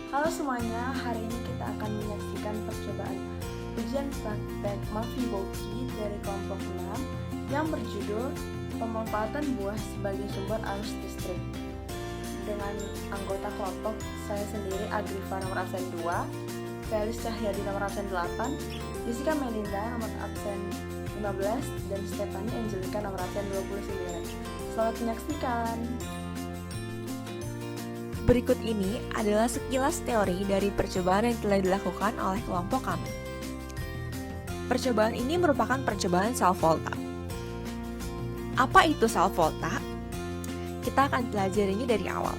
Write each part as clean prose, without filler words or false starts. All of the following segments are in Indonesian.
Halo semuanya, hari ini kita akan menyaksikan percobaan ujian praktek Mafiboki dari kelompok 6 yang berjudul Pemanfaatan buah sebagai sumber arus listrik. Dengan anggota kelompok, saya sendiri Agrifa nomor absen 2, Felis Cahyadi nomor absen 8, Jessica Melinda nomor absen 15, dan Stephanie Angelica nomor absen 29. Selamat menyaksikan. Berikut ini adalah sekilas teori dari percobaan yang telah dilakukan oleh kelompok kami. Percobaan ini merupakan percobaan sel volta. Apa itu sel volta? Kita akan pelajarinya dari awal.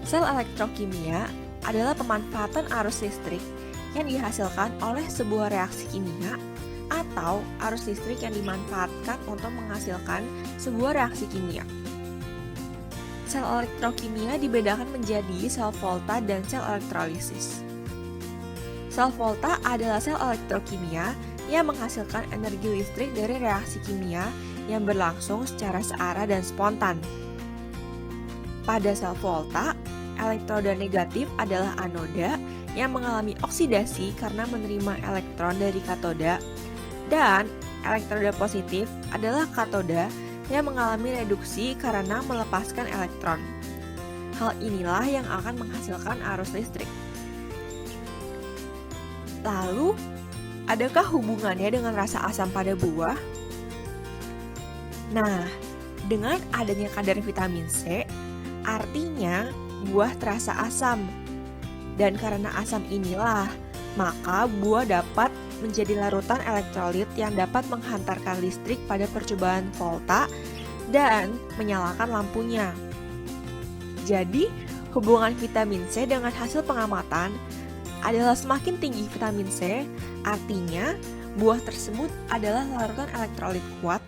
Sel elektrokimia adalah pemanfaatan arus listrik yang dihasilkan oleh sebuah reaksi kimia atau arus listrik yang dimanfaatkan untuk menghasilkan sebuah reaksi kimia. Sel elektrokimia dibedakan menjadi sel volta dan sel elektrolisis. Sel volta adalah sel elektrokimia yang menghasilkan energi listrik dari reaksi kimia yang berlangsung secara searah dan spontan. Pada sel volta, elektroda negatif adalah anoda yang mengalami oksidasi karena menerima elektron dari katoda, dan elektroda positif adalah katoda yang mengalami reduksi karena melepaskan elektron. Hal inilah yang akan menghasilkan arus listrik. Lalu, adakah hubungannya dengan rasa asam pada buah? Nah, dengan adanya kadar vitamin C, artinya buah terasa asam. Dan karena asam inilah, maka buah dapat menjadi larutan elektrolit yang dapat menghantarkan listrik pada percobaan volta dan menyalakan lampunya. Jadi, hubungan vitamin C dengan hasil pengamatan adalah semakin tinggi vitamin C, artinya buah tersebut adalah larutan elektrolit kuat,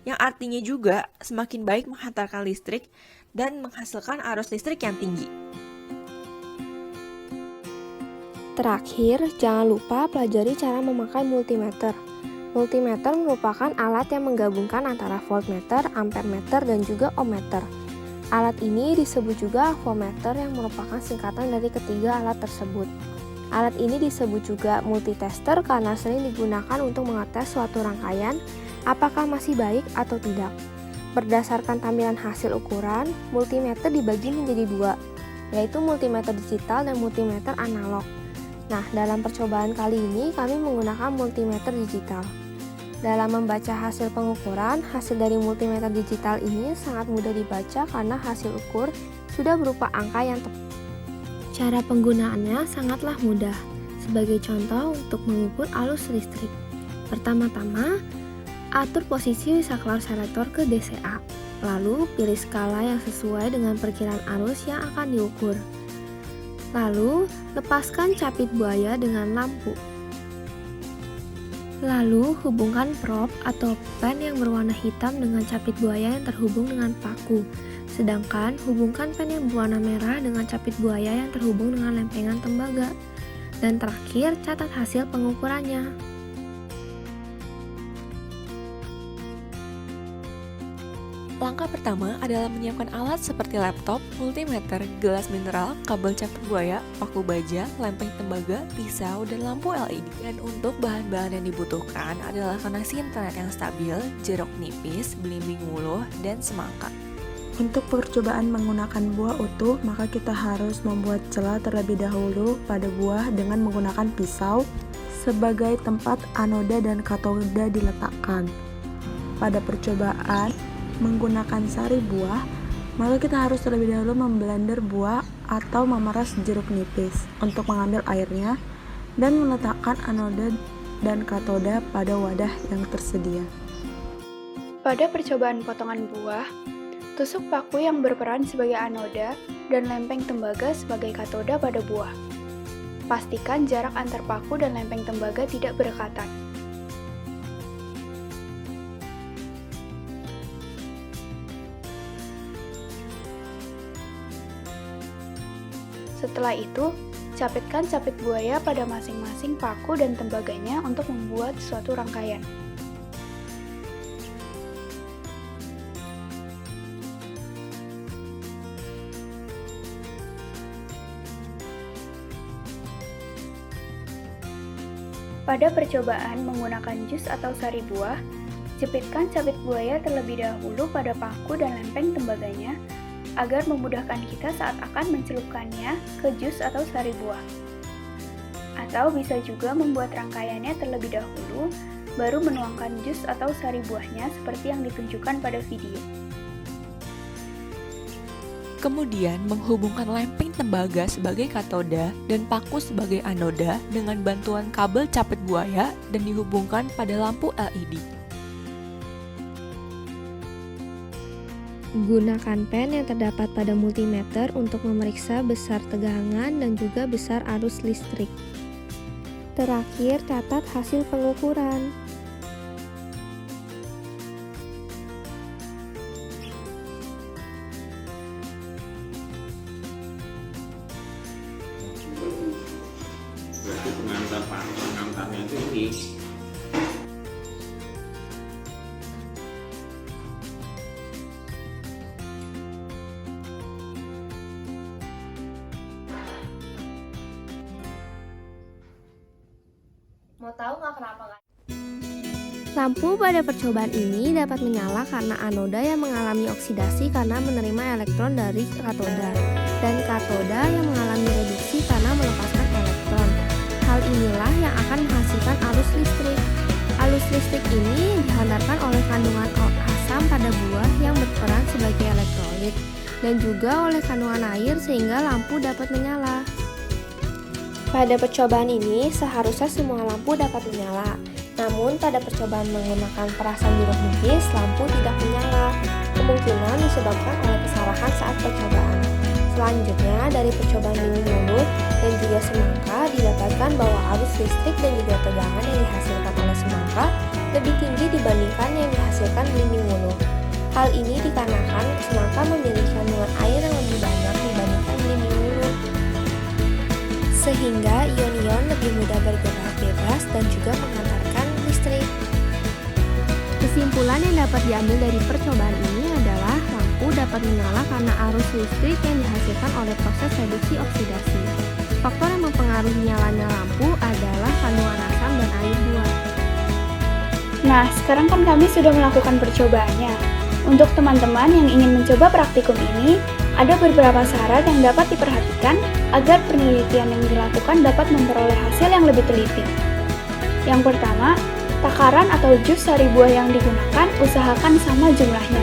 yang artinya juga semakin baik menghantarkan listrik dan menghasilkan arus listrik yang tinggi. Terakhir, jangan lupa pelajari cara memakai multimeter. Multimeter merupakan alat yang menggabungkan antara voltmeter, ampermeter, dan juga ohmmeter. Alat ini disebut juga avometer yang merupakan singkatan dari ketiga alat tersebut. Alat ini disebut juga multitester karena sering digunakan untuk mengetes suatu rangkaian apakah masih baik atau tidak. Berdasarkan tampilan hasil ukuran, multimeter dibagi menjadi dua, yaitu multimeter digital dan multimeter analog. Nah, dalam percobaan kali ini kami menggunakan multimeter digital. Dalam membaca hasil pengukuran, hasil dari multimeter digital ini sangat mudah dibaca karena hasil ukur sudah berupa angka yang tepat. Cara penggunaannya sangatlah mudah. Sebagai contoh untuk mengukur arus listrik. Pertama-tama, atur posisi saklar selektor ke DCA. Lalu, pilih skala yang sesuai dengan perkiraan arus yang akan diukur. Lalu, lepaskan capit buaya dengan lampu. Lalu, hubungkan prop atau pen yang berwarna hitam dengan capit buaya yang terhubung dengan paku. Sedangkan, hubungkan pen yang berwarna merah dengan capit buaya yang terhubung dengan lempengan tembaga. Dan terakhir, catat hasil pengukurannya. Langkah pertama adalah menyiapkan alat seperti laptop, multimeter, gelas mineral, kabel capit buaya, paku baja, lempeng tembaga, pisau, dan lampu LED. Dan untuk bahan-bahan yang dibutuhkan adalah koneksi internet yang stabil, jeruk nipis, belimbing wuluh, dan semangka. Untuk percobaan menggunakan buah utuh, maka kita harus membuat celah terlebih dahulu pada buah dengan menggunakan pisau sebagai tempat anoda dan katoda diletakkan. Pada percobaan menggunakan sari buah, maka kita harus terlebih dahulu memblender buah atau memeras jeruk nipis untuk mengambil airnya dan meletakkan anoda dan katoda pada wadah yang tersedia. Pada percobaan potongan buah, tusuk paku yang berperan sebagai anoda dan lempeng tembaga sebagai katoda pada buah. Pastikan jarak antar paku dan lempeng tembaga tidak berdekatan. Setelah itu, capitkan capit buaya pada masing-masing paku dan tembaganya untuk membuat suatu rangkaian. Pada percobaan menggunakan jus atau sari buah, jepitkan sabit buaya terlebih dahulu pada paku dan lempeng tembaganya agar memudahkan kita saat akan mencelupkannya ke jus atau sari buah. Atau bisa juga membuat rangkaiannya terlebih dahulu, baru menuangkan jus atau sari buahnya seperti yang ditunjukkan pada video. Kemudian menghubungkan lempeng tembaga sebagai katoda dan paku sebagai anoda dengan bantuan kabel capit buaya dan dihubungkan pada lampu LED. Gunakan pen yang terdapat pada multimeter untuk memeriksa besar tegangan dan juga besar arus listrik. Terakhir, catat hasil pengukuran. Berarti pengantarnya itu ini. Mau tahu nggak kenapa nggak? Lampu pada percobaan ini dapat menyala karena anoda yang mengalami oksidasi karena menerima elektron dari katoda, dan katoda yang mengalami reduksi karena melepaskan elektron. Hal inilah yang akan menghasilkan arus listrik. Arus listrik ini dihantarkan oleh kandungan asam pada buah yang berperan sebagai elektrolit, dan juga oleh kandungan air sehingga lampu dapat menyala. Pada percobaan ini, seharusnya semua lampu dapat menyala. Namun, pada percobaan menggunakan perasan jeruk nipis, lampu tidak menyala. Kemungkinan disebabkan oleh kesalahan saat percobaan. Selanjutnya, dari percobaan dinding mulut dan juga semangka, didapatkan bahwa arus listrik dan juga tegangan yang dihasilkan oleh semangka lebih tinggi dibandingkan yang dihasilkan dinding mulut. Hal ini dikarenakan semangka memiliki kandungan air yang lebih banyak dibandingkan dinding mulut, sehingga ion-ion lebih mudah bergerak bebas dan juga mengantarkan listrik. Kesimpulan yang dapat diambil dari percobaan ini adalah lampu dapat menyala karena arus listrik yang dihasilkan oleh proses reduksi oksidasi. Faktor yang mempengaruhi nyalanya lampu adalah kandungan asam dan air buah. Nah, sekarang kan kami sudah melakukan percobaannya. Untuk teman-teman yang ingin mencoba praktikum ini, ada beberapa syarat yang dapat diperhatikan agar penelitian yang dilakukan dapat memperoleh hasil yang lebih teliti. Yang pertama, takaran atau jus sari buah yang digunakan usahakan sama jumlahnya.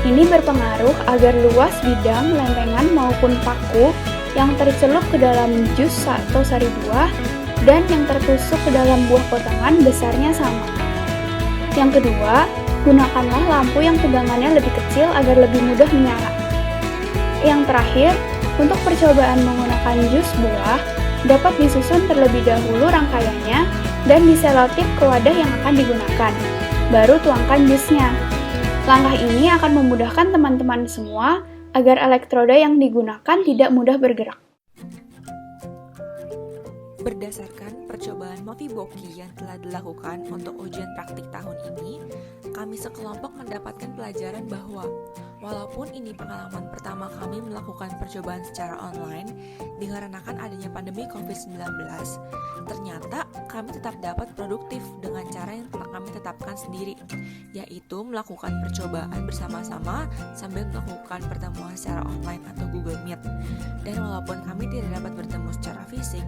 Ini berpengaruh agar luas bidang, lempengan maupun paku yang tercelup ke dalam jus atau sari buah dan yang tertusuk ke dalam buah potongan besarnya sama. Yang kedua, gunakanlah lampu yang tegangannya lebih kecil agar lebih mudah menyala. Yang terakhir, untuk percobaan menggunakan jus buah, dapat disusun terlebih dahulu rangkaiannya dan diselotip ke wadah yang akan digunakan. Baru tuangkan jusnya. Langkah ini akan memudahkan teman-teman semua agar elektroda yang digunakan tidak mudah bergerak. Berdasarkan percobaan Mofiboki yang telah dilakukan untuk ujian praktik tahun ini, kami sekelompok mendapatkan pelajaran bahwa walaupun ini pengalaman pertama kami melakukan percobaan secara online dikarenakan adanya pandemi COVID-19, ternyata kami tetap dapat produktif dengan cara yang telah kami tetapkan sendiri, yaitu melakukan percobaan bersama-sama sambil melakukan pertemuan secara online atau Google Meet. Dan walaupun kami tidak dapat bertemu secara fisik,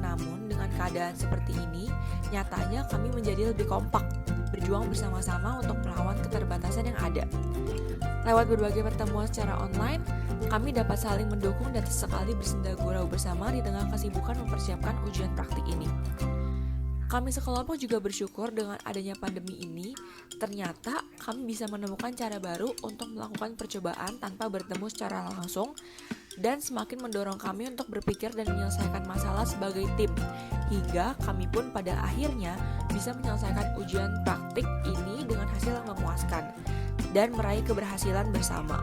namun dengan keadaan seperti ini, nyatanya kami menjadi lebih kompak, berjuang bersama-sama untuk melawan keterbatasan yang ada. Lewat berbagai pertemuan secara online, kami dapat saling mendukung dan sesekali bersenda gurau bersama di tengah kesibukan mempersiapkan ujian praktik ini. Kami sekelompok juga bersyukur dengan adanya pandemi ini, ternyata kami bisa menemukan cara baru untuk melakukan percobaan tanpa bertemu secara langsung dan semakin mendorong kami untuk berpikir dan menyelesaikan masalah sebagai tim, hingga kami pun pada akhirnya bisa menyelesaikan ujian praktik ini dengan hasil yang memuaskan dan meraih keberhasilan bersama.